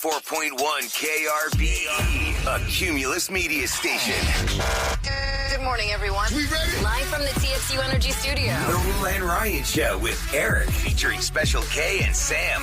104.1 KRBE, a Cumulus media station. Good morning, everyone. We ready? Live from the TXU Energy Studio. The Roula and Ryan Show with Eric, featuring Special K and Sam.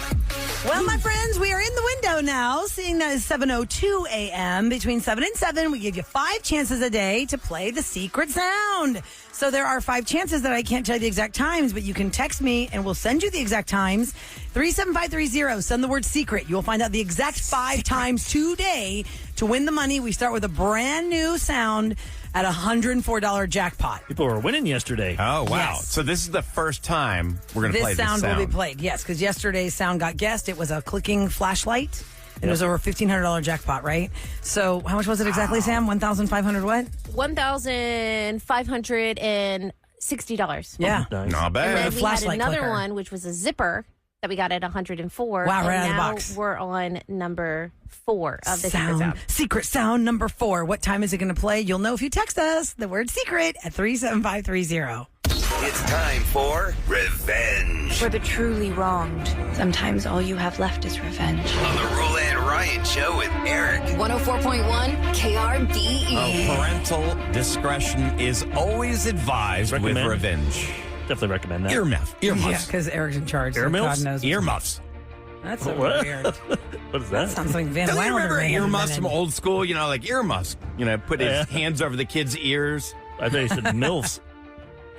Well, my friends, we are in the window now, seeing that it's 7:02 a.m. Between 7 and 7, we give you 5 chances a day to play the secret sound. So there are 5 chances that I can't tell you the exact times, but you can text me and we'll send you the exact times. 37530, send the word secret. You will find out the exact 5 times today to win the money. We start with a brand new sound at $104 jackpot. People were winning yesterday. Oh, wow. Yes. So this is the first time we're going to play this sound. This sound will be played, yes, because yesterday's sound got guessed. It was a clicking flashlight. It was over $1,500 jackpot, right? So how much was it exactly, Sam? 1,500 what? $1,560. Yeah. Nice. Not And bad. then The we had flashlight another clicker. one, which was a zipper that we got at 104. Wow, right and out of the now box. we're on number 4 of the secret sound. Secret sound number 4. What time is it going to play? You'll know if you text us the word secret at 37530. It's time for Revenge For the truly wronged, sometimes all you have left is revenge. on the Roula and Ryan Show with Eric. 104.1 KRBE. Parental discretion is always advised Recommend. with revenge. Definitely recommend that. Earmuffs. Yeah, Earmuffs. because Eric's in charge. so Earmuffs? God knows. Earmuffs. That's so What? weird. What is that? Sounds like Van Don't you Wilder. remember may have earmuffs from invented. old school? You know, like earmuffs. You know, put his Yeah. hands over the kids' ears. I thought you said MILFs.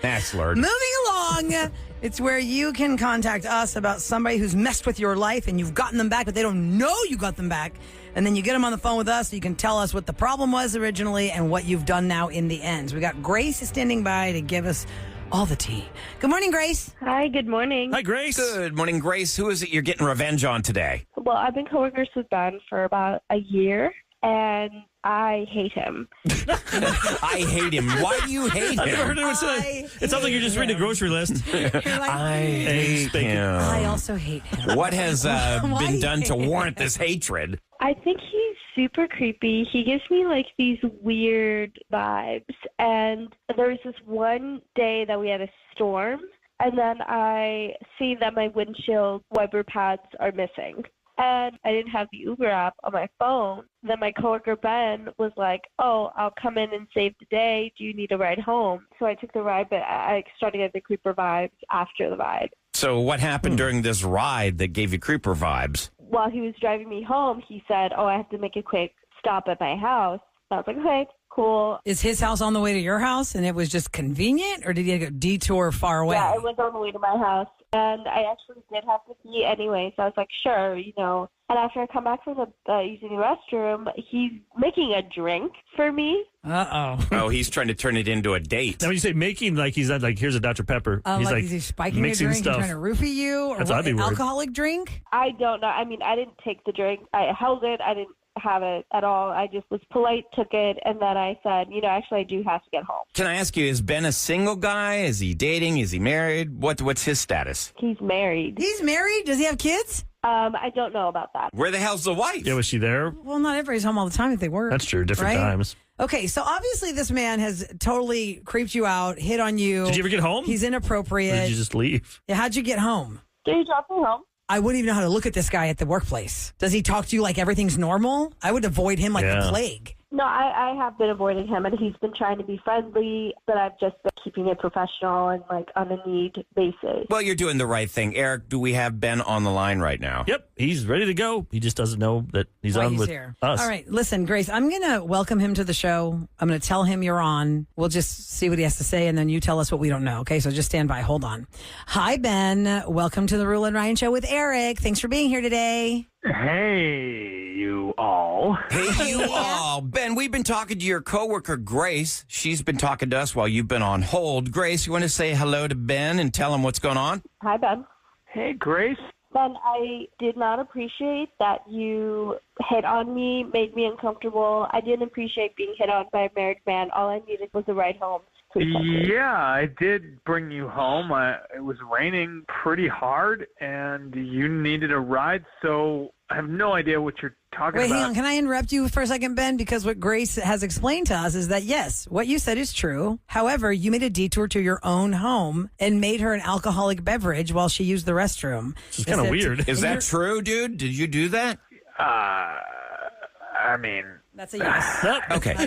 That's slurred. Moving along, it's where you can contact us about somebody who's messed with your life and you've gotten them back, but they don't know you got them back. And then you get them on the phone with us so you can tell us what the problem was originally and what you've done now in the end. So we got Grace standing by to give us all the tea. Good morning, Grace. Hi, good morning. Hi, Grace. Good morning, Grace. Who is it you're getting revenge on today? Well, I've been coworkers with Ben for about a year, and I hate him. I hate him. Why do you hate I've never heard him? anyone say that. It sounds like you're just reading a grocery list. You're like, I hate him. I also hate him. What has Why been you done to hate him? warrant this hatred? I think he's super creepy. He gives me like these weird vibes. And there was this one day that we had a storm, and then I see that my windshield wiper pads are missing. And I didn't have the Uber app on my phone. Then my coworker Ben was like, "Oh, I'll come in and save the day. Do you need a ride home?" So I took the ride, but I started getting the creeper vibes after the ride. So what happened during this ride that gave you creeper vibes? While he was driving me home, he said, "Oh, I have to make a quick stop at my house." I was like, "Okay, cool." Is his house on the way to your house and it was just convenient, or did he detour far away? Yeah, it was on the way to my house. And I actually did have to pee anyway, so I was like, sure, you know. And after I come back from the using the restroom, he's making a drink for me. Uh-oh. Oh, he's trying to turn it into a date. Now, when you say making, like he's not like, here's a Dr. Pepper. He's he's is he spiking a mixing drink stuff. and trying to roofie you? Or That's what I'd be an worried. alcoholic drink? I don't know. I mean, I didn't take the drink. I held it. I didn't have it at all. I just was polite, took it, and then I said, you know, actually, I do have to get home. Can I ask you, is Ben a single guy? Is he dating? Is he married? What's his status? He's married. He's married? Does he have kids? I don't know about that. Where the hell's the wife? Yeah, was she there? Well, not everybody's home all the time if they work. That's true. Different right? times. Okay, so obviously this man has totally creeped you out, hit on you. Did you ever get home? He's Or inappropriate. did you just leave? Yeah, how'd you get home? Did he drop me home? I wouldn't even know how to look at this guy at the workplace. Does he talk to you like everything's normal? I would avoid him like the Yeah. plague. No, I have been avoiding him, and he's been trying to be friendly, but I've just been keeping it professional and like on a need basis. Well, you're doing the right thing. Eric, do we have Ben on the line right now? Yep, he's ready to go. He just doesn't know that he's Why on he's with here. us. All right, listen, Grace, I'm going to welcome him to the show. I'm going to tell him you're on. We'll just see what he has to say, and then you tell us what we don't know. Okay, so just stand by. Hold on. Hi, Ben. Welcome to the Roula and Ryan Show with Eric. Thanks for being here today. Hey, you all. Hey, you all. Ben, we've been talking to your coworker, Grace. She's been talking to us while you've been on hold. Grace, you want to say hello to Ben and tell him what's going on? Hi, Ben. Hey, Grace. Ben, I did not appreciate that you hit on me, made me uncomfortable. I didn't appreciate being hit on by a married man. All I needed was a ride home. Yeah, I did bring you home. It was raining pretty hard, and you needed a ride, so I have no idea what you're talking Wait, about. hang on. Can I interrupt you for a second, Ben? Because what Grace has explained to us is that, yes, what you said is true. However, you made a detour to your own home and made her an alcoholic beverage while she used the restroom. It's kind of weird. Is that true, dude? Did you do that? I mean, That's a yes. Okay. I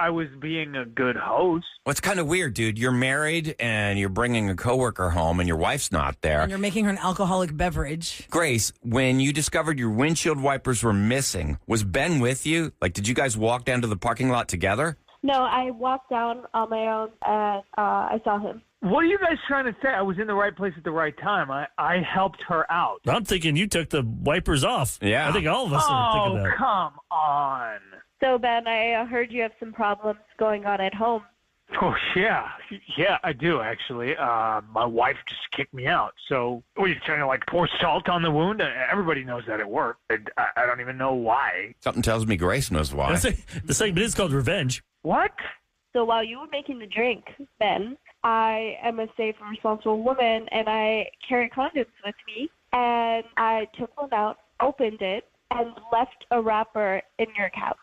was being a good host. Well, it's kind of weird, dude. You're married and you're bringing a coworker home and your wife's not there. And you're making her an alcoholic beverage. Grace, when you discovered your windshield wipers were missing, was Ben with you? Like, did you guys walk down to the parking lot together? No, I walked down on my own and I saw him. What are you guys trying to say? I was in the right place at the right time. I helped her out. I'm thinking you took the wipers off. Yeah. I think all of us are thinking Oh, that. come on. So, Ben, I heard you have some problems going on at home. Oh, yeah. Yeah, I do, actually. My wife just kicked me out. So, what are you trying to, pour salt on the wound? Everybody knows that it worked. I don't even know why. Something tells me Grace knows why. The segment is called Revenge. What? So while you were making the drink, Ben, I am a safe and responsible woman, and I carry condoms with me. And I took one out, opened it, and left a wrapper in your couch.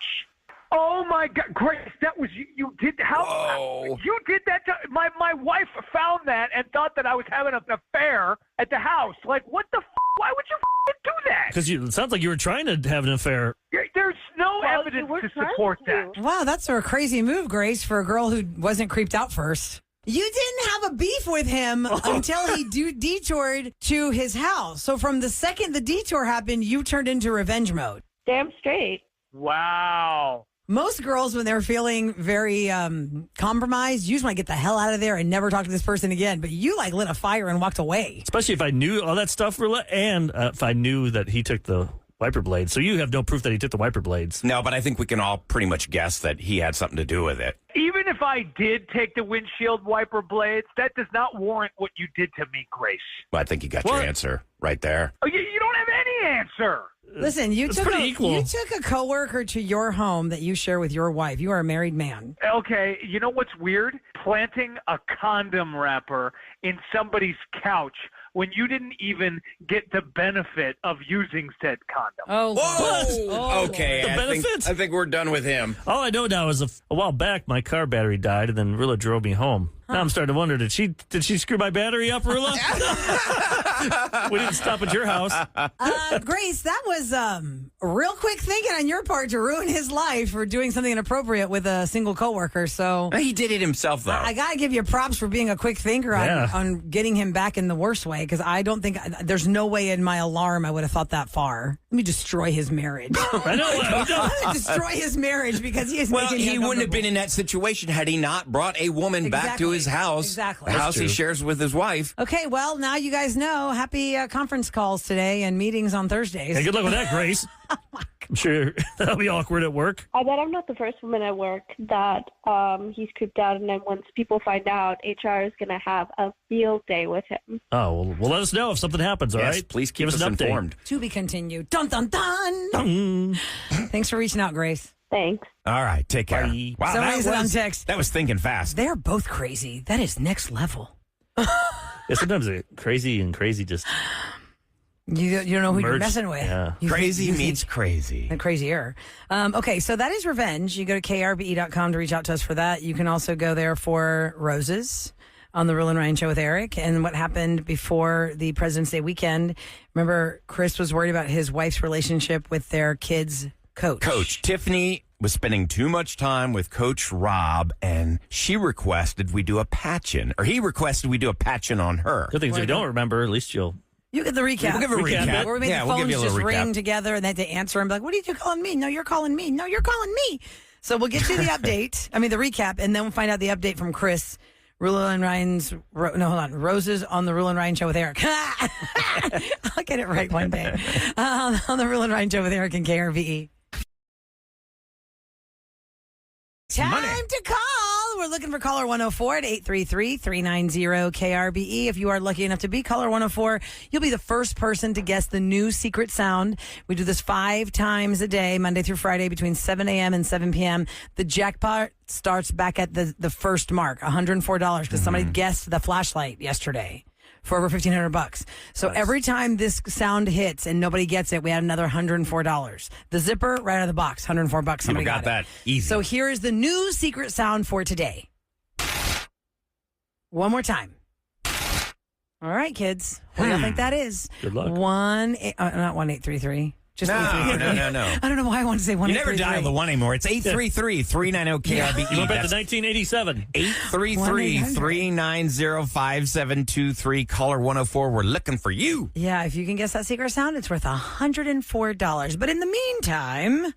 Oh, my God. Grace, that was you. You did how? Whoa. You did that. My wife found that and thought that I was having an affair at the house. Like, what the why would you do that? Because it sounds like you were trying to have an affair. There's no Well, evidence you were to trying support to. that. Wow, that's a crazy move, Grace, for a girl who wasn't creeped out first. You didn't have a beef with him until he detoured to his house. So from the second the detour happened, you turned into revenge mode. Damn straight. Wow. Most girls, when they're feeling very compromised, you just want to get the hell out of there and never talk to this person again. But you lit a fire and walked away. Especially if I knew all that stuff, Roula, and if I knew that he took the wiper blades. So you have no proof that he took the wiper blades. No, but I think we can all pretty much guess that he had something to do with it. Even if I did take the windshield wiper blades, that does not warrant what you did to me, Grace. Well, I think you got your answer right there. Oh, you don't have any answer. Listen, you It's took pretty equal. you took a coworker to your home that you share with your wife. You are a married man. Okay, you know what's weird? Planting a condom wrapper in somebody's couch when you didn't even get the benefit of using said condom. Oh, Whoa! Okay, The benefits? I think we're done with him. All I know now is a while back, my car battery died, and then Roula drove me home. Now I'm starting to wonder, did she screw my battery up, Roula? We didn't stop at your house. Grace, that was real quick thinking on your part to ruin his life for doing something inappropriate with a single coworker. So He did it himself, though. I got to give you props for being a quick thinker on getting him back in the worst way, because I don't think there's no way in my alarm I would have thought that far. Let me destroy his marriage. I know. I'm gonna destroy his marriage because he is Well, making he me wouldn't have been uncomfortable. in that situation had he not brought a woman back to his house. Exactly. The That's house he true. shares with his wife. Okay, well, now you guys know. Happy conference calls today and meetings on Thursdays. Hey, good luck with that, Grace. I'm sure that'll be awkward at work. I bet I'm not the first woman at work that he's creeped out, and then once people find out, HR is going to have a field day with him. Oh, well, let us know if something happens, all right? Yes, please keep Give us an update. informed. To be continued. Dun, dun, dun. Dun. Thanks for reaching out, Grace. Thanks. All right, take care. Bye. Wow, Somebody said on text. that was thinking fast. They're both crazy. That is next level. Yeah, sometimes crazy and crazy just You don't know who you're merge. messing with. Yeah. You Crazy think- meets crazy. and crazier. Okay, so that is revenge. You go to krbe.com to reach out to us for that. You can also go there for roses on the Roula and Ryan Show with Eric and what happened before the President's Day weekend. Remember, Chris was worried about his wife's relationship with their kids' coach. Coach Tiffany was spending too much time with Coach Rob, and she requested we do a patch-in, or he requested we do a patch-in on her. good things. If you don't remember, at least you'll. You get the recap. We'll give a recap. Where we make Yeah, the we'll phones give you a just little recap. ring together and they have to answer and be like, what are you calling me? No, you're calling me. No, you're calling me. So we'll get you the update. I mean, the recap, and then we'll find out the update from Chris. Roula and Ryan's, Roses on the Roula and Ryan Show with Eric. I'll get it right one day. On the Roula and Ryan Show with Eric and KRVE. Time to call. We're looking for caller 104 at 833-390-KRBE. If you are lucky enough to be caller 104, you'll be the first person to guess the new secret sound. We do this 5 times a day, Monday through Friday, between 7 a.m. and 7 p.m. The jackpot starts back at the first mark, $104, because somebody guessed the flashlight yesterday for over $1,500. So every time this sound hits and nobody gets it, we add another $104. The zipper right out of the box, $104. Somebody got it. that easy. So here is the new secret sound for today. One more time. All right, kids. What do you think that is? Good luck. Not 1833. Just No. 833. I don't know why I wanted to say You 1833. never dial the one anymore. It's 833-390-KRBE. You went back to 1987. 833-390-5723. Caller 104. We're looking for you. Yeah, if you can guess that secret sound, it's worth $104. But in the meantime...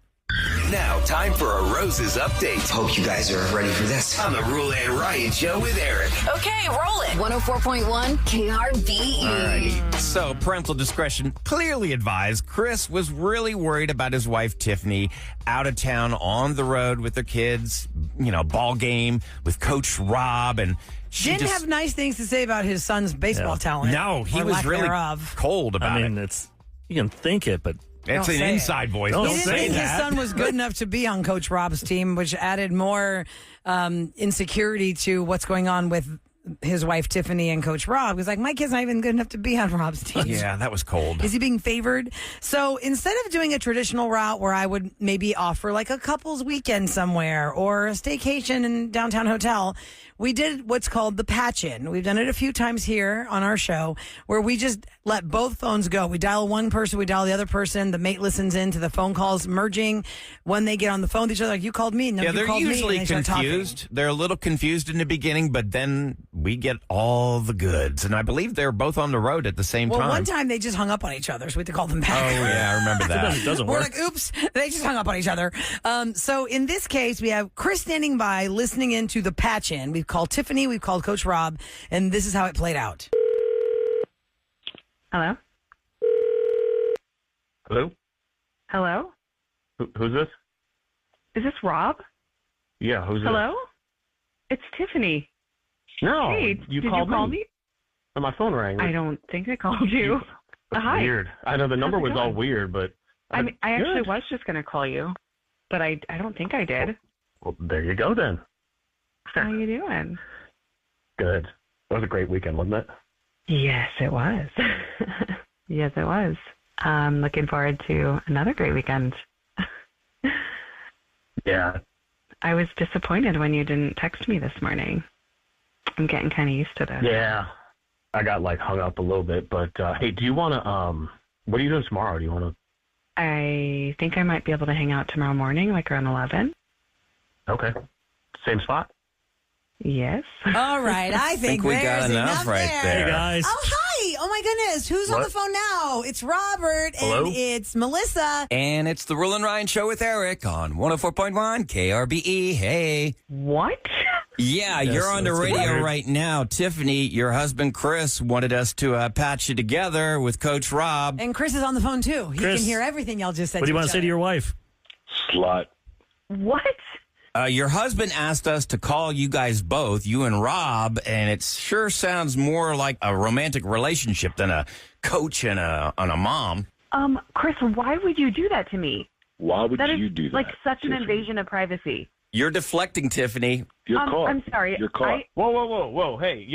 Now, time for a Roses update Hope you guys are ready for this. on the Roula and Ryan Show with Eric. Okay, roll it. 104.1 KRBE. Alrighty. So, parental discretion clearly advised. Chris was really worried about his wife, Tiffany, out of town on the road with their kids, ball game with Coach Rob. And she Didn't have nice things to say about his son's baseball talent. No, he or was lack really thereof. cold about I mean, it. you can think it, but It's Don't an say inside voice. Don't He Don't didn't say think that. his son was good enough to be on Coach Rob's team, which added more insecurity to what's going on with his wife Tiffany and Coach Rob. He was like, my kid's not even good enough to be on Rob's team. Yeah, that was cold. Is he being favored? So instead of doing a traditional route where I would maybe offer like a couple's weekend somewhere or a staycation in downtown hotel, we did what's called the patch-in. We've done it a few times here on our show where we just let both phones go. We dial one person, we dial the other person. The mate listens in to the phone calls merging. When they get on the phone with each other, like, you called me. No, Yeah, you they're called me. usually And they start talking. confused. They're a little confused in the beginning, but then we get all the goods. And I believe they're both on the road at the same Well, time. one time they just hung up on each other, so we had to call them back. Oh, yeah, I remember sometimes that. it doesn't We're work. like, oops, they just hung up on each other. So in this case, we have Chris standing by, listening into the patch-in. We've called Tiffany, we've called Coach Rob, and this is how it played out. Hello? Hello? Hello? Who's this? Is this Rob? Yeah, who's Hello? It's Tiffany. this? No, Hey, you did called you call me? And my phone rang. I don't think I called you. That's Hi. weird. I know the number How's it was all going? weird, but... I mean, I actually Good. was just going to call you, but I don't think I did. Well, there you go then. How you doing? Good. That was a great weekend, wasn't it? Yes, it was. Yes, it was. I'm looking forward to another great weekend. Yeah. I was disappointed when you didn't text me this morning. I'm getting kind of used to this. Yeah. I got, hung up a little bit, but, hey, do you want to, what are you doing tomorrow? Do you want to... I think I might be able to hang out tomorrow morning, like around 11. Okay. Same spot? Yes. All right, I think we there's got enough right there. Hey, guys. Oh, hi. Oh, my goodness. Who's on What? the phone now? It's Robert Hello? and it's Melissa. And it's the Roula and Ryan Show with Eric on 104.1 KRBE. Hey. What? Yeah, Yes, you're on the that's radio weird. right now. Tiffany, your husband Chris wanted us to patch you together with Coach Rob. And Chris is on the phone, too. He Chris, can hear everything y'all just said. What do you want each to say to other. your wife? Slut. What? Your husband asked us to call you guys both, you and Rob, and it sure sounds more like a romantic relationship than a coach and a mom. Chris, why would you do that to me? Why would That is you do that? like such an Tiffany? invasion of privacy. You're deflecting, Tiffany. You're caught. I'm sorry. You're caught. Whoa. Hey,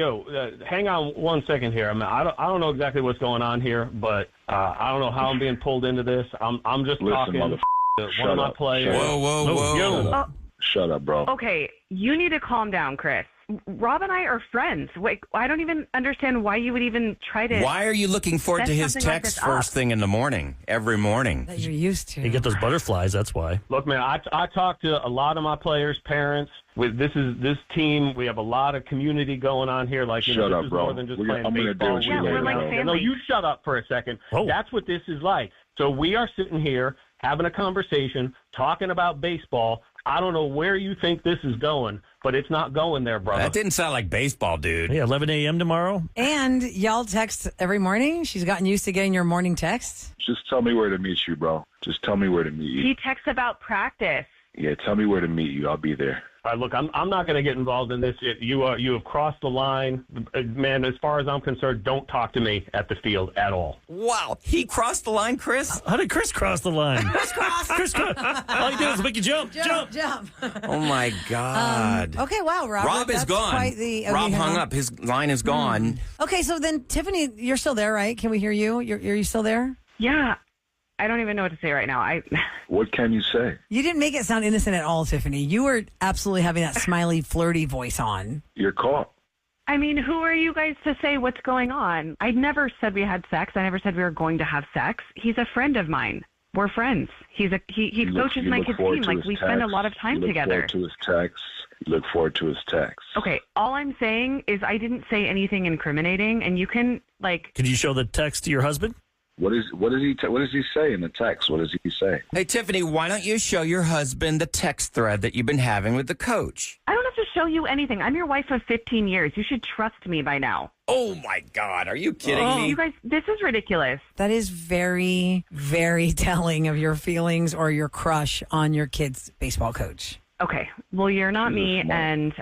hang on 1 second here. I mean, I don't know exactly what's going on here, but I don't know how I'm being pulled into this. I'm just Listen, talking motherfucker. to one Shut of my up. players. Shut up. Whoa. Shut up, bro. Okay, you need to calm down, Chris. Rob and I are friends. Wait, I don't even understand why you would even try to. Why are you looking forward set to his something like text this first up? thing in the morning, every morning? That you're used to. You get those butterflies, that's why. Look, man, I talk to a lot of my players' parents. This team. We have a lot of community going on here. Like, Shut this up, is bro. more than just I'm playing gonna baseball. deal with you Yeah, we're later, like bro. family. No, you shut up for a second. Whoa. That's what this is like. So we are sitting here having a conversation, talking about baseball. I don't know where you think this is going, but it's not going there, brother. That didn't sound like baseball, dude. Hey, 11 a.m. tomorrow? And y'all text every morning? She's gotten used to getting your morning texts? Just tell me where to meet you, bro. Just tell me where to meet you. He texts about practice. Yeah, tell me where to meet you. I'll be there. All right, look, I'm not going to get involved in this. You have crossed the line. Man, as far as I'm concerned, don't talk to me at the field at all. Wow, he crossed the line, Chris? How did Chris cross the line? Chris crossed. All you do is make you jump. Jump. Oh, my God. Okay, wow, Robert. Rob is that's gone. Quite the, Rob hang hung on. up. His line is gone. Okay, so then, Tiffany, you're still there, right? Can we hear you? Are you still there? Yeah, I don't even know what to say right now. What can you say? You didn't make it sound innocent at all, Tiffany. You were absolutely having that smiley, flirty voice on. You're caught. I mean, who are you guys to say what's going on? I never said we had sex. I never said we were going to have sex. He's a friend of mine. We're friends. He coaches my kids' team. Like, we spend a lot of time together. Look forward to his text. Look forward to his text. Okay, all I'm saying is I didn't say anything incriminating, and you can, like... Could you show the text to your husband? What does he say in the text? What does he say? Hey, Tiffany, why don't you show your husband the text thread that you've been having with the coach? I don't have to show you anything. I'm your wife of 15 years. You should trust me by now. Oh, my God. Are you kidding me? You guys, this is ridiculous. That is very, very telling of your feelings or your crush on your kid's baseball coach. Okay, well, you're not me, and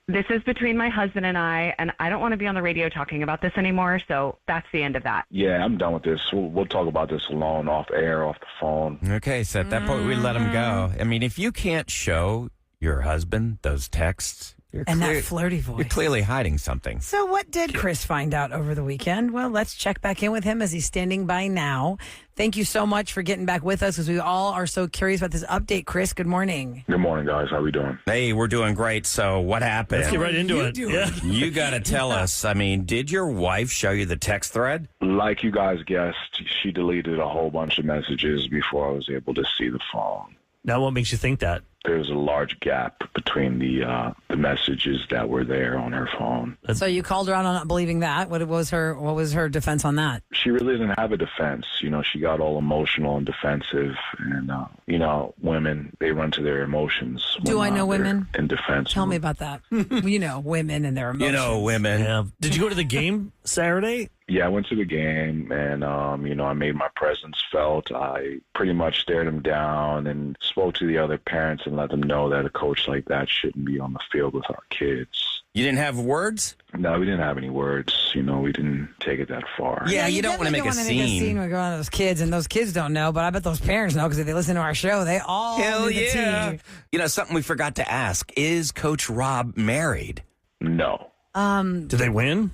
this is between my husband and I don't want to be on the radio talking about this anymore, so that's the end of that. Yeah, I'm done with this. We'll talk about this alone, off air, off the phone. Okay, so at that point, we let him go. I mean, if you can't show your husband those texts... that flirty voice. You're clearly hiding something. So what did Chris find out over the weekend? Well, let's check back in with him as he's standing by now. Thank you so much for getting back with us because we all are so curious about this update. Chris, good morning. Good morning, guys. How we doing? Hey, we're doing great. So what happened? Let's get right into it. Yeah. You got to tell us. I mean, did your wife show you the text thread? Like you guys guessed, she deleted a whole bunch of messages before I was able to see the phone. Now, what makes you think that? There's a large gap between the messages that were there on her phone. So you called her out on not believing that. What was her defense on that? She really didn't have a defense. You know, she got all emotional and defensive. And, you know, women, they run to their emotions. Do I know women? In defense. Tell me about that. You know, women and their emotions. You know, women. Yeah. Did you go to the game Saturday? Yeah, I went to the game, and, you know, I made my presence felt. I pretty much stared them down and spoke to the other parents and let them know that a coach like that shouldn't be on the field with our kids. You didn't have words? No, we didn't have any words. You know, we didn't take it that far. Yeah, you don't want to make a scene. We're going to those kids, and those kids don't know, but I bet those parents know because if they listen to our show, they all Hell know the yeah. tea. You know, something we forgot to ask. Is Coach Rob married? No. Did they win?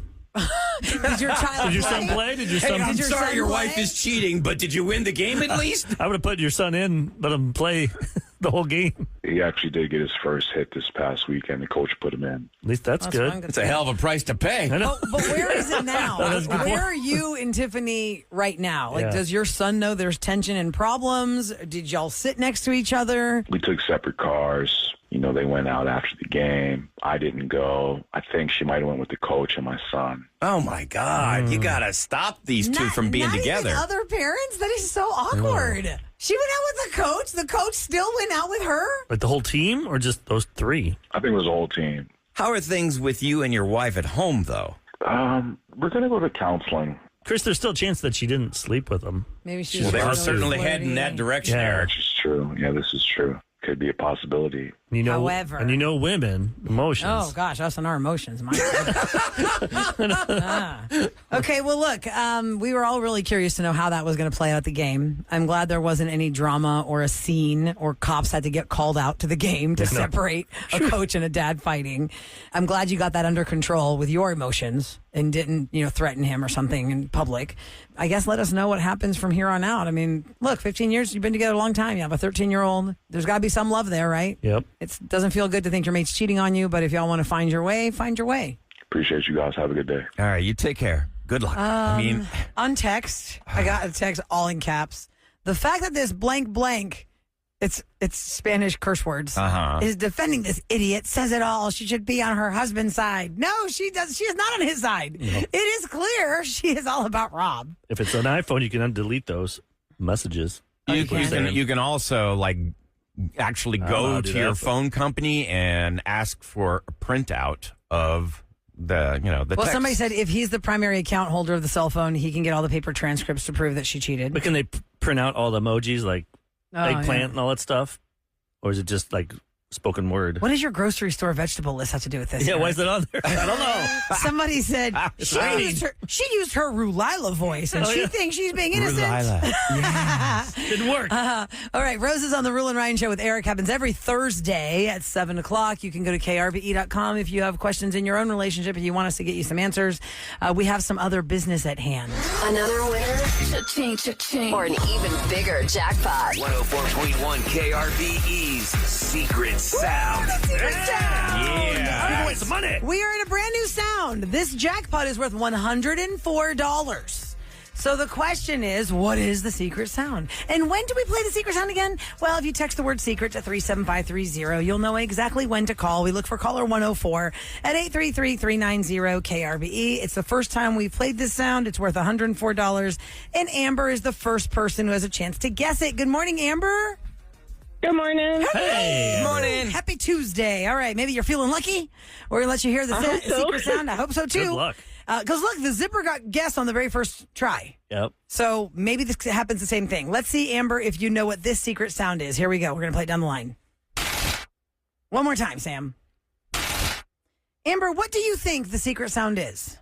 Did your child Did your play? son play? Did your Hey, son? I'm Did your sorry son your play? wife is cheating, but did you win the game at least? I would have put your son in, let him play the whole game. He actually did get his first hit this past weekend. The coach put him in. At least that's good. It's a hell of a price to pay. I know. But where is it now? That's a good Where point. are you and Tiffany right now? Like, Yeah. does your son know there's tension and problems? Did y'all sit next to each other? We took separate cars. You know, they went out after the game. I didn't go. I think she might have went with the coach and my son. Oh, my God. You got to stop these two from being not together. Even other parents? That is so awkward. She went out with the coach. The coach still went out with her. Like the whole team or just those three? I think it was the whole team. How are things with you and your wife at home, though? We're going to go to counseling. Chris, there's still a chance that she didn't sleep with him. Maybe she. Well, was they were really certainly flirty. heading that direction, Yeah. Eric. This is true. Yeah, this is true. Could be a possibility. You know, However- and you know women, emotions. Oh gosh, us and our emotions. My God. Okay, well, look, we were all really curious to know how that was going to play out at the game. I'm glad there wasn't any drama or a scene or cops had to get called out to the game to separate a coach and a dad fighting. I'm glad you got that under control with your emotions and didn't, threaten him or something in public. I guess let us know what happens from here on out. I mean, look, 15 years, you've been together a long time. You have a 13-year-old. There's got to be some love there, right? Yep. It doesn't feel good to think your mate's cheating on you, but if y'all want to find your way, find your way. Appreciate you guys. Have a good day. All right, you take care. Good luck. On text, I got a text all in caps. The fact that this blank blank, it's Spanish curse words, is defending this idiot says it all. She should be on her husband's side. No, she does. She is not on his side. No. It is clear she is all about Rob. If it's an iPhone, you can delete those messages. You can also actually go to your phone company and ask for a printout of the Well, text. somebody said if he's the primary account holder of the cell phone, he can get all the paper transcripts to prove that she cheated. But can they print out all the emojis like eggplant and all that stuff? Or is it just like spoken word? What does your grocery store vegetable list have to do with this? Yeah, Eric? why is that on there? I don't know. Somebody said she used her Roula voice, and she thinks she's being innocent. Roula. Didn't work. All right, Roses on the Rule and Ryan Show with Eric happens every Thursday at 7 o'clock. You can go to krve.com if you have questions in your own relationship and you want us to get you some answers. We have some other business at hand. Another winner Cha-ching. Or an even bigger jackpot. 104.1 KRBE's Secret Sound. Yeah. Give away some money. We are in a brand new sound. This jackpot is worth $104. So the question is, what is the secret sound? And when do we play the secret sound again? Well, if you text the word secret to 37530, you'll know exactly when to call. We look for caller 104 at 833-390-KRBE. It's the first time we've played this sound. It's worth $104. And Amber is the first person who has a chance to guess it. Good morning, Amber. Good morning. Hey. Good morning. Happy Tuesday. All right, maybe you're feeling lucky. We're going to let you hear the secret sound. I hope so, too. Good luck. Because look, the zipper got guessed on the very first try. Yep. So maybe this happens the same thing. Let's see, Amber, if you know what this secret sound is. Here we go. We're going to play it down the line. One more time, Sam. Amber, what do you think the secret sound is?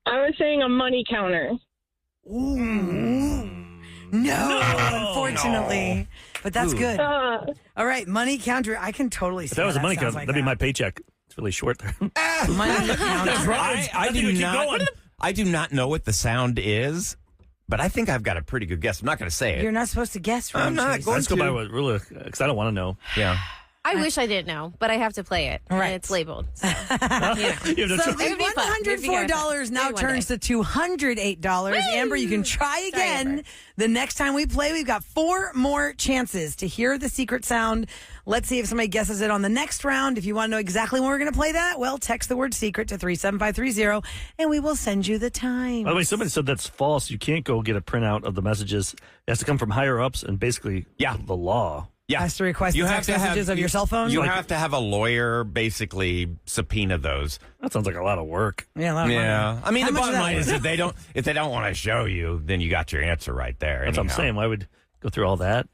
I was saying a money counter. Ooh. No, unfortunately. But that's good. All right, money counter. I can totally see If that was a money counter, like that'd be my paycheck. It's really short there. money counter. I do not know what the sound is, but I think I've got a pretty good guess. I'm not going to say it. You're not supposed to guess. I'm not going Let's to. go by what Roula, because I don't want to know. Yeah. I wish I didn't know, but I have to play it. Right. And it's labeled. So, You have no So choice. the $104 now turns to $208. Amber, you can try again. Amber. The next time we play, we've got 4 more chances to hear the secret sound. Let's see if somebody guesses it on the next round. If you want to know exactly when we're going to play that, well, text the word secret to 37530 and we will send you the time. By the way, somebody said that's false. You can't go get a printout of the messages. It has to come from higher ups and basically the law. Yeah. Has to request the text messages of your cell phone? You have to have a lawyer basically subpoena those. That sounds like a lot of work. Yeah, a lot of money. I mean, How the much bottom is that line is worth? if they don't want to show you, then you got your answer right there. That's what I'm anyhow. saying. Why would go through all that?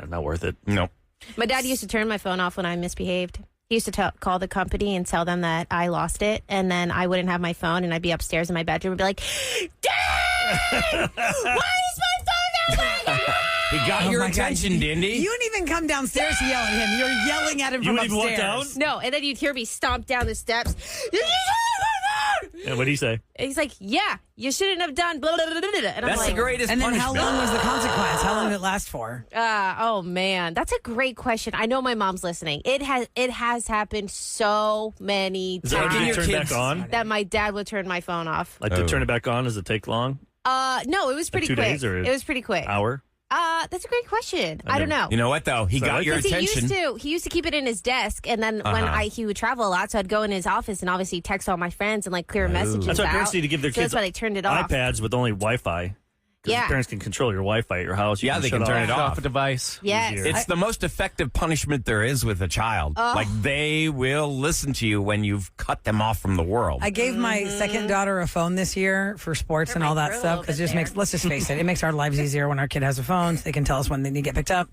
Not worth it. Nope. my dad used to turn my phone off when I misbehaved. He used to call the company and tell them that I lost it, and then I wouldn't have my phone, and I'd be upstairs in my bedroom and be like, Dad! Why is my phone not working? He got your my God. attention, didn't he? You didn't even come downstairs to yell at him. You're yelling at him You from wouldn't even walk upstairs. down? No, and then you'd hear me stomp down the steps. And what did he say? He's like, yeah, you shouldn't have done blah, blah, blah, blah. And I'm That's like, the greatest And then punishment. how long was the consequence? How long did it last for? oh man, that's a great question. I know my mom's listening. It has happened so many Is that times when you your turn kids- back on? that my dad would turn my phone off. Like to turn it back on, does it take long? No, it was pretty 2 quick. days or It was pretty quick. Hour? That's a great question. I don't know. You know what though? He So got like your Because attention. he used to keep it in his desk, and then when he would travel a lot, so I'd go in his office and obviously text all my friends and like clear messages That's why out. parents need to give their So kids that's why they turned it off. iPads with only Wi-Fi. Because Yeah. parents can control your Wi-Fi at your house. You Yeah, can they shut can turn it off. off. a device. Yes. Easier. It's the most effective punishment there is with a child. Like they will listen to you when you've cut them off from the world. I gave my second daughter a phone this year for sports and all that stuff because it just makes, let's just face it, it makes our lives easier when our kid has a phone. So they can tell us when they need to get picked up.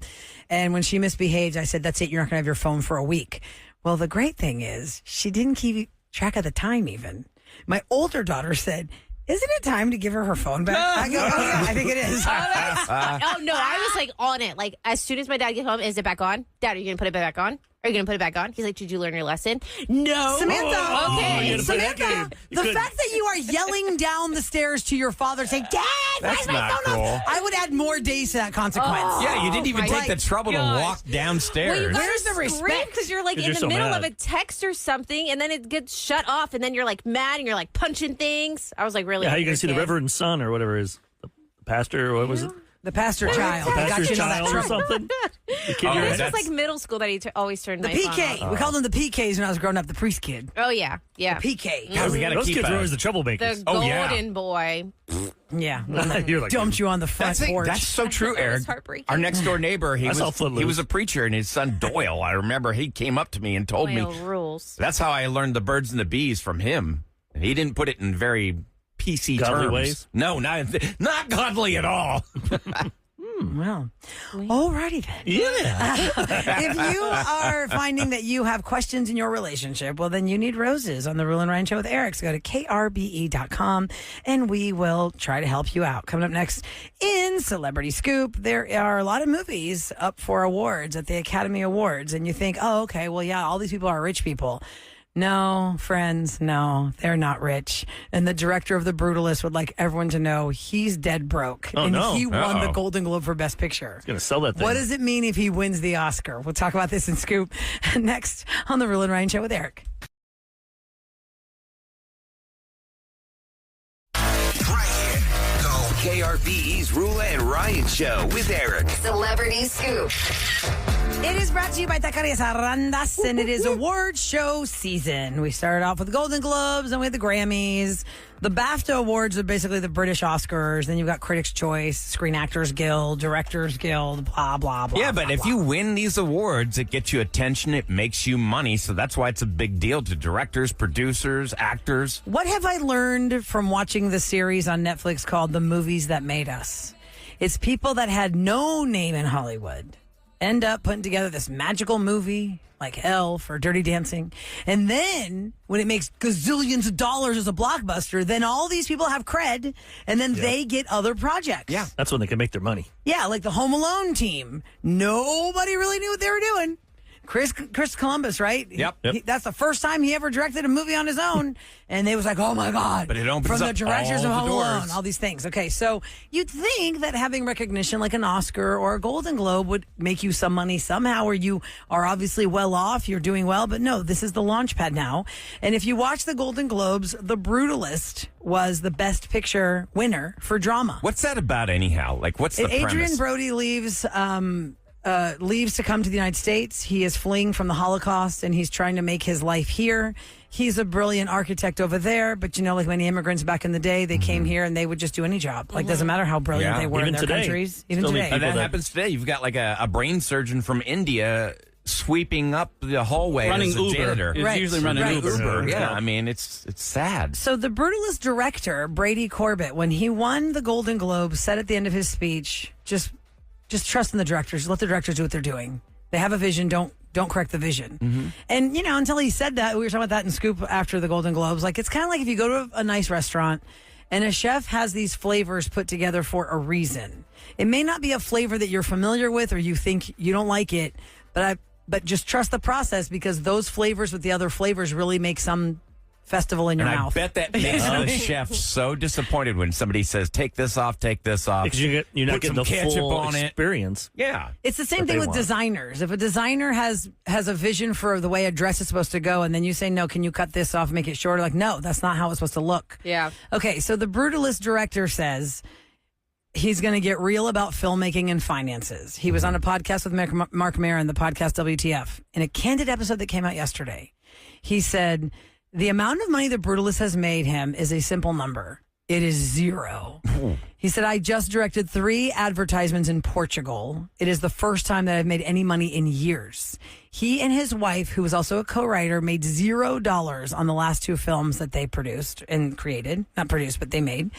And when she misbehaved, I said, that's it, you're not going to have your phone for a week. Well, the great thing is she didn't keep track of the time even. My older daughter said, isn't it time to give her phone back? I go, oh yeah, I think it is. Oh no, I was like on it. Like as soon as my dad gets home, is it back on? Dad, are you gonna put it back on? Are you gonna put it back on? He's like, did you learn your lesson? No. Samantha, you gotta play that game. Samantha, You the couldn't. fact that you are yelling down the stairs to your father saying, Dad, why That's is my not phone cool. off? I would add more days to that consequence. Yeah, you didn't even my take the trouble to gosh. walk downstairs. Well, you Where's the respect? Because you're like 'Cause in you're the so middle mad. of a text or something, and then it gets shut off, and then you're like mad, and you're like punching things. I was like, really? Yeah, how you going angry to see the kid. Reverend Son or whatever it is? The pastor, or what was it? The pastor child. The I got pastor's you to know that child or too. something? The kid Oh, you're This in? that's- was like middle school that he always turned The my phone PK. off. We called them the PKs when I was growing up, the priest kid. Oh yeah, yeah. PK. God, we gotta Those keep kids a- were always the troublemakers. The Oh, yeah. golden boy. Yeah. You're like, Dumped you on the front porch. That's so true, That was Eric. heartbreaking. Our next door neighbor, he I saw was Footloose. a preacher, and his son Doyle. I remember he came up to me and told me Doyle rules. that's how I learned the birds and the bees from him. And he didn't put it in very PC Godly terms. ways? No, not godly at all. Well, alrighty then. yeah. If you are finding that you have questions in your relationship, well, then you need roses on the Roula and Ryan Show with Eric. So go to krbe.com and we will try to help you out. Coming up next in Celebrity Scoop, there are a lot of movies up for awards at the Academy Awards. And you think, oh, okay, well, yeah, all these people are rich people. No, friends, no, they're not rich. And the director of The Brutalist would like everyone to know he's dead broke. Oh, and no. he won the Golden Globe for Best Picture. He's going to sell that thing. What does it mean if he wins the Oscar? We'll talk about this in Scoop next on the Roula and Ryan Show with Eric. KRBE's Roula and Ryan Show with Eric. Celebrity Scoop. It is brought to you by Taqueria Sarandas, and it is award show season. We started off with the Golden Globes, and we had the Grammys. The BAFTA Awards are basically the British Oscars. Then you've got Critics' Choice, Screen Actors Guild, Directors Guild, blah, blah, blah. Yeah, but if you win these awards, it gets you attention, it makes you money. So that's why it's a big deal to directors, producers, actors. What have I learned from watching the series on Netflix called The Movies That Made Us? It's people that had no name in Hollywood end up putting together this magical movie like Elf or Dirty Dancing. And then when it makes gazillions of dollars as a blockbuster, then all these people have cred and then they get other projects. Yeah. That's when they can make their money. Yeah, like the Home Alone team. Nobody really knew what they were doing. Chris Columbus, right? Yep. That's the first time he ever directed a movie on his own. And they was like, oh, my God. But it opens From the up directors all of Home the doors. Alone, all these things. Okay, so you'd think that having recognition like an Oscar or a Golden Globe would make you some money somehow, or you are obviously well off, you're doing well. But no, this is the launch pad now. And if you watch the Golden Globes, The Brutalist was the Best Picture winner for drama. What's that about anyhow? Like, what's the Adrian premise? Brody leaves to come to the United States. He is fleeing from the Holocaust, and he's trying to make his life here. He's a brilliant architect over there, but like many immigrants back in the day, they came here and they would just do any job. Like, doesn't matter how brilliant they were Even in their today. countries. Even Still need today. And that people happens today. You've got like a brain surgeon from India sweeping up the hallway Running as a Uber. janitor. It's Right. usually running Right. Uber. Yeah, I mean, it's sad. So the Brutalist director, Brady Corbett, when he won the Golden Globe, said at the end of his speech, just trust in the directors. Let the directors do what they're doing. They have a vision. Don't correct the vision. And, until he said that, we were talking about that in Scoop after the Golden Globes. Like, it's kind of like if you go to a nice restaurant and a chef has these flavors put together for a reason. It may not be a flavor that you're familiar with or you think you don't like it, but just trust the process, because those flavors with the other flavors really make some festival in your And mouth. I bet that makes the chef so disappointed when somebody says, take this off. Because you're not Put getting some the ketchup full on it. experience. Yeah. It's the same that thing they with want. designers. If a designer has a vision for the way a dress is supposed to go, and then you say, no, can you cut this off and make it shorter? Like, no, that's not how it's supposed to look. Yeah. Okay, so the Brutalist director says he's going to get real about filmmaking and finances. He was on a podcast with Mark Maron, the podcast WTF. In a candid episode that came out yesterday, he said, the amount of money the Brutalist has made him is a simple number. It is zero. He said, I just directed 3 advertisements in Portugal. It is the first time that I've made any money in years. He and his wife, who was also a co-writer, made $0 on the last 2 films that they produced and created. Not produced, but they made.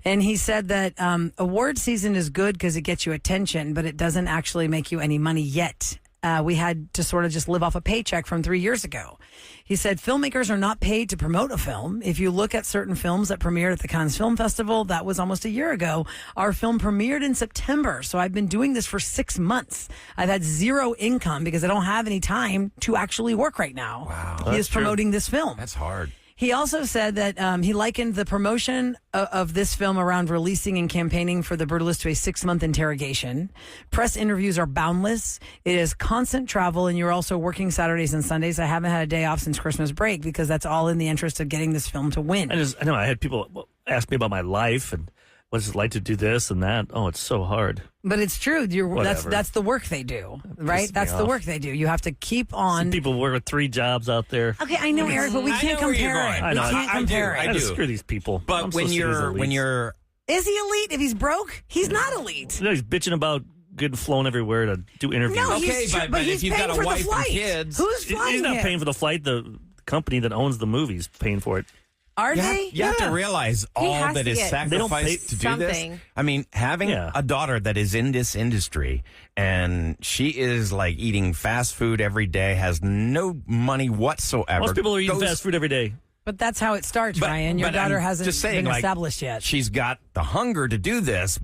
And he said that award season is good because it gets you attention, but it doesn't actually make you any money yet. We had to sort of just live off a paycheck from 3 years ago. He said filmmakers are not paid to promote a film. If you look at certain films that premiered at the Cannes Film Festival, that was almost a year ago. Our film premiered in September, so I've been doing this for 6 months. I've had 0 income because I don't have any time to actually work right now. Wow. He is promoting this film. That's hard. He also said that he likened the promotion of this film around releasing and campaigning for The Brutalist to a 6-month interrogation. Press interviews are boundless. It is constant travel, and you're also working Saturdays and Sundays. I haven't had a day off since Christmas break because that's all in the interest of getting this film to win. I know I had people ask me about my life and what's it like to do this and that. Oh, it's so hard. But it's true. Whatever. That's the work they do, right? me That's the off. work they do. You have to keep on. Some people work with 3 jobs out there. Okay, I know, Eric, but we I can't know where you're compare going. it. I We know. can't compare I it. do. Screw these people. But I'm when supposed to see these elites. you're Is he elite if he's broke? He's not elite. You know, he's bitching about getting flown everywhere to do interviews. No, Okay, he's but he's if you've paying got a for the wife and flight. kids- Who's flying He's not him? paying for the flight. The company that owns the movie's paying for it. Are You have, they? you have to realize all has that to is get They don't pay sacrificed to do this. something. I mean, having Yeah. a daughter that is in this industry and she is like eating fast food every day, has no money whatsoever. Most people are eating goes- fast food every day. But that's how it starts, Ryan. Your but daughter I'm hasn't just saying, been like, established yet. She's got the hunger to do this,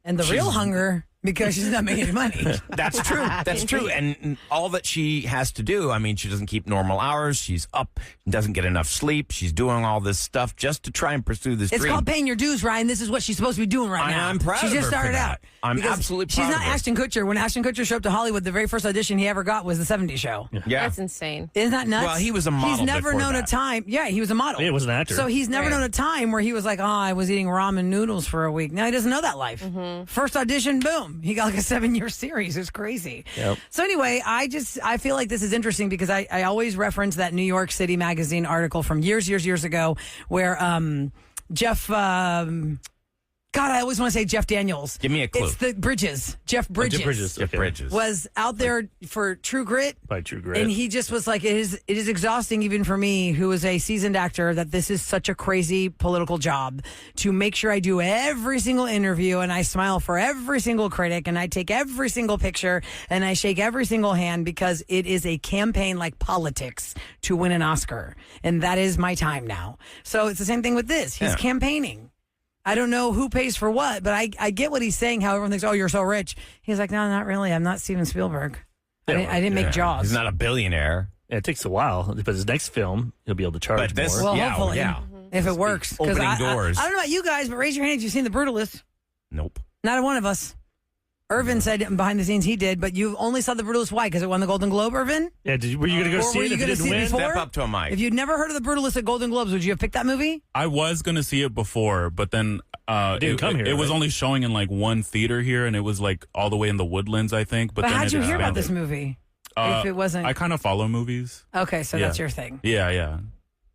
And the real she's- hunger because she's not making any money. That's true. That's true. And all that she has to do, I mean, she doesn't keep normal hours. She's up, doesn't get enough sleep. She's doing all this stuff just to try and pursue this It's dream. called paying your dues, Ryan. This is what she's supposed to be doing right now. I'm proud She of just her for started that. out. I'm Because absolutely proud She's of not her. Ashton Kutcher. When Ashton Kutcher showed up to Hollywood, the very first audition he ever got was the 70s show. Yeah. That's insane. Isn't that nuts? Well, he was a model He's never before known that. a time. Yeah, he was a model. Yeah, he was an actor. So he's never known a time where he was like, oh, I was eating ramen noodles for a week. Now he doesn't know that life. First audition, boom. He got like a 7-year series. It's crazy. Yep. So anyway, I feel like this is interesting because I always reference that New York City Magazine article from years ago where Jeff... God, I always want to say Jeff Daniels. Give me a clue. It's the Bridges. Jeff Bridges. Jeff Bridges. Was out there for True Grit. By True Grit. And he just was like, it is exhausting even for me, who is a seasoned actor, that this is such a crazy political job to make sure I do every single interview and I smile for every single critic and I take every single picture and I shake every single hand because it is a campaign like politics to win an Oscar. And that is my time now. So it's the same thing with this. He's campaigning. I don't know who pays for what, but I get what he's saying, how everyone thinks, oh, you're so rich. He's like, no, not really. I'm not Steven Spielberg. I didn't make Jaws. He's not a billionaire. Yeah, it takes a while, but his next film, he'll be able to charge But this, more. Well, yeah, hopefully. yeah. If it works. 'Cause Opening doors. I don't know about you guys, but raise your hand if you've seen The Brutalist. Nope. Not one of us. Irvin said behind the scenes he did, but you only saw The Brutalist. Why? Because it won the Golden Globe, Irvin? Yeah, were you going to go Or see were it you if it gonna didn't see it win? before? Step up to a mic. If you'd never heard of The Brutalist at Golden Globes, would you have picked that movie? I was going to see it before, but then didn't come here, it was right? only showing in like one theater here, and it was like all the way in the Woodlands, I think. But then how'd it you hear about expanded. this movie? If it wasn't... I kind of follow movies. Okay, so Yeah. that's your thing. Yeah.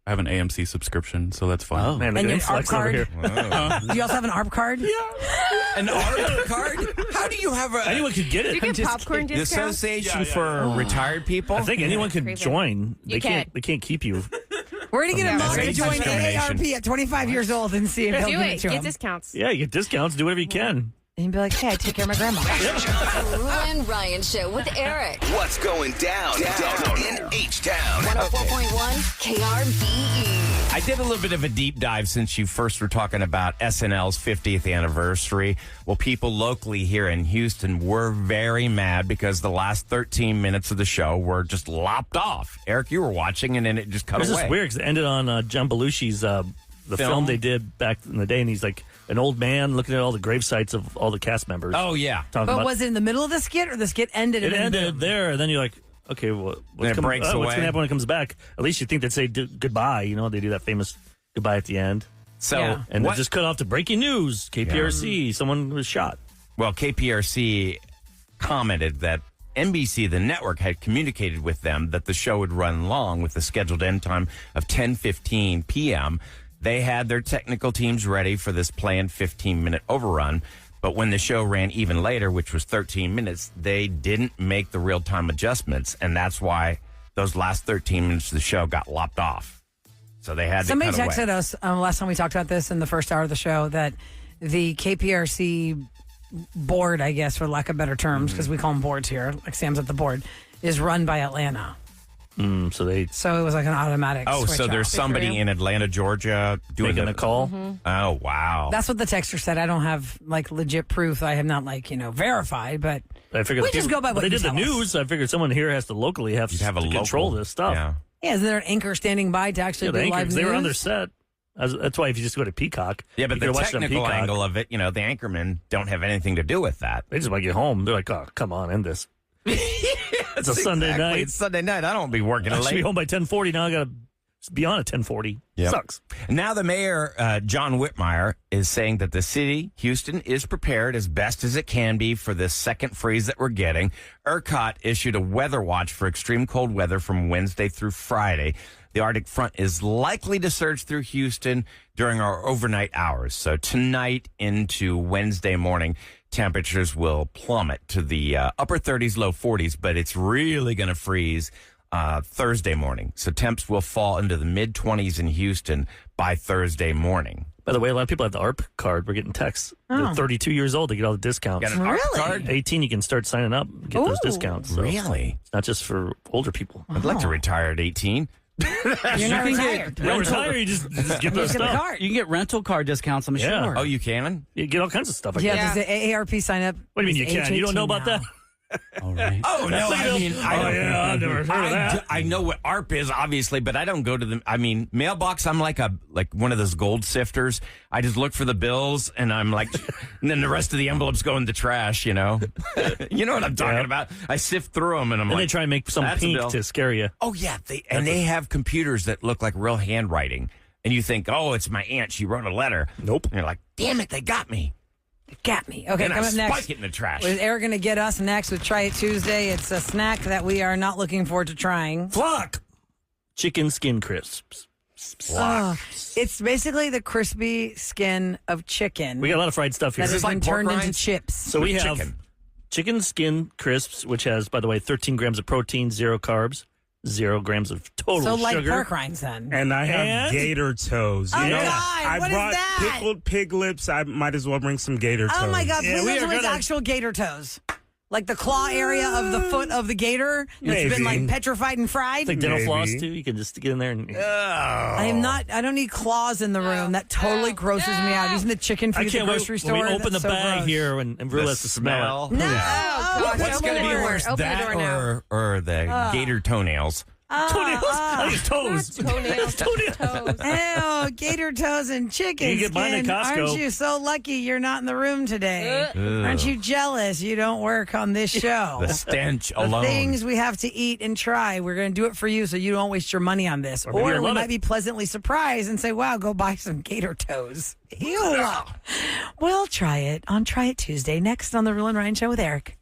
I have an AMC subscription, so that's fun. Oh, man, look And at your him ARP flexing over card? here. Do you also have an ARP card? An art card? How do you have a... Anyone could get it. Do you get popcorn The discounts? Association for Retired People? I think anyone could Craven. join. You can't. They can't keep you. We're going to get a mom to Race join discrimination. AARP at 25 years old and see if they'll Do give it it. to Get him. discounts. Yeah, you get discounts. Do whatever you can. And you'd be like, hey, I take care of my grandma. Roula and Ryan Show with Eric. What's going down in H-Town? 104.1 KRBE. I did a little bit of a deep dive since you first were talking about SNL's 50th anniversary. Well, people locally here in Houston were very mad because the last 13 minutes of the show were just lopped off. Eric, you were watching, and then it just cut It was away. just weird because it ended on John Belushi's the film they did back in the day, and he's like an old man looking at all the grave sites of all the cast members. Oh, yeah. Talking But about, was it in the middle of the skit or the skit ended? it and then ended boom? there, and then you're like, okay, well, Then it breaks what's away. going to happen when it comes back? At least you think they'd say goodbye. You know, they do that famous goodbye at the end. So, Yeah. And what? they just cut off to breaking news. KPRC, someone was shot. Well, KPRC commented that NBC, the network, had communicated with them that the show would run long with the scheduled end time of 10:15 p.m. They had their technical teams ready for this planned 15-minute overrun. But when the show ran even later, which was 13 minutes, they didn't make the real-time adjustments. And that's why those last 13 minutes of the show got lopped off. So they had Somebody to cut texted away. us last time we talked about this in the first hour of the show that the KPRC board, I guess, for lack of better terms, because we call them boards here, like Sam's at the board, is run by Atlanta. So it was like an automatic. Oh, switch so there's off. somebody in Atlanta, Georgia doing making a call. Oh, wow. That's what the texter said. I don't have like legit proof. I have not verified, but I figured we just go by what they you did the tell us. news. I figured someone here has to locally have, You'd have a to local, control this stuff. Yeah. Yeah, is there an anchor standing by to actually Yeah, the do live anchors, news? they were on their set. That's why if you just go to Peacock, Yeah, but you the could watch it on technical Peacock. angle of it, the anchormen don't have anything to do with that. They just want to get home. They're like, oh, come on, end this. It's a Sunday night. It's Sunday night. I don't want to be working I should be late. home by 10:40. Now I got to be on at 10:40. Yep. Sucks. Now the mayor, John Whitmire, is saying that the city, Houston, is prepared as best as it can be for this second freeze that we're getting. ERCOT issued a weather watch for extreme cold weather from Wednesday through Friday. The Arctic front is likely to surge through Houston during our overnight hours. So tonight into Wednesday morning, temperatures will plummet to the upper 30s, low 40s, but it's really going to freeze Thursday morning. So temps will fall into the mid 20s in Houston by Thursday morning. By the way, a lot of people have the ARP card. We're getting texts. Oh. They're 32 years old. They get all the discounts. Got an ARP Really? card? 18, you can start signing up and get those discounts. So Really? It's not just for older people. I'd like to retire at 18. You're not retired. You don't retire, you just get those get the stuff. card. You can get rental car discounts, I'm Yeah. sure. Oh, you can? You get all kinds of stuff. I Yeah, guess. does the AARP sign up? What do you mean you It's can? You don't know about now. that? All right. Oh, no, I mean, I've never heard of that. I know what ARP is, obviously, but I don't go to the, mailbox, I'm like one of those gold sifters. I just look for the bills, and I'm like, and then the rest of the envelopes go in the trash, You know what I'm talking about? I sift through them, and I'm And like, they try and make some "That's a pink bill." to scare you. Oh, yeah, they have computers that look like real handwriting, and you think, oh, it's my aunt, she wrote a letter. Nope. And you're like, damn it, they got me. Got me. Okay, And I coming up next. spike it in the trash. Is Eric going to get us next with Try It Tuesday? It's a snack that we are not looking forward to trying. Flock. Chicken skin crisps. Oh, it's basically the crispy skin of chicken. We got a lot of fried stuff here. that has been turned into chips. So we have chicken skin crisps, which has, by the way, 13 grams of protein, 0 carbs, 0 grams of total So like sugar. pork rinds then. And I have And- gator toes. Oh, You know, God, I what is brought that? pickled pig lips. I might as well bring some gator toes. Oh my God, Yeah, please we don't are tell me it's gonna- actual gator toes. Like the claw area of the foot of the gator that's been like Maybe. petrified and fried. It's like dental Maybe. floss, too. You can just get in there and... I don't need claws in the room. That totally grosses me out. Using the chicken I food at the can't wait grocery when store. we open the that's so bag gross. here and Rula has to smell it. No. gosh, What's open going to the be door. worse, Open the that door now. or the gator toenails? Toenails? I think it's toes. Toenails. Ew, gator toes and chicken You can get mine at skin. Costco. Aren't you so lucky you're not in the room today? Aren't you jealous you don't work on this show? The stench The alone. things we have to eat and try. We're going to do it for you so you don't waste your money on this. maybe Or you'll we love might it. be pleasantly surprised and say, wow, go buy some gator toes. Ew. We'll try it on Try It Tuesday. Next on The Roula and Ryan Show with Eric.